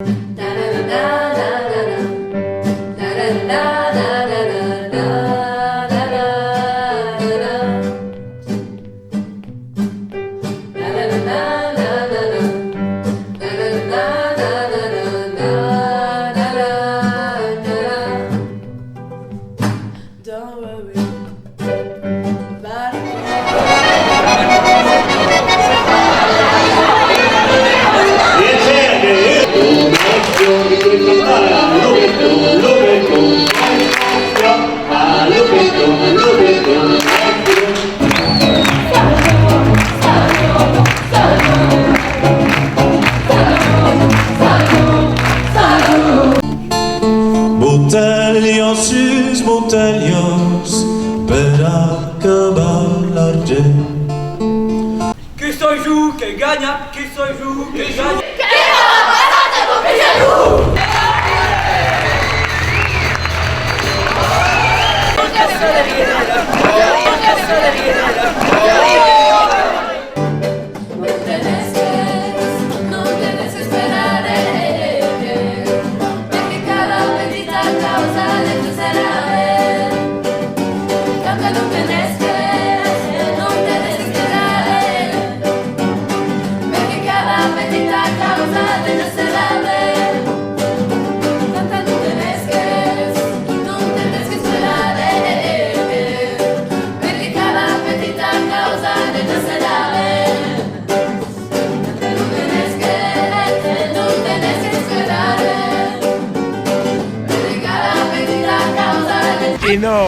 Don't worry about it. Botelhos, botelhos, para acabar-large. Que soy que gana, que soy que gana. No tienes que esperar, porque cada bendita causa de tu será. Canta, no tienes que esperar, porque cada bendita causa de tu será. Canta, no tienes que esperar, porque cada bendita causa de tu será. Y no.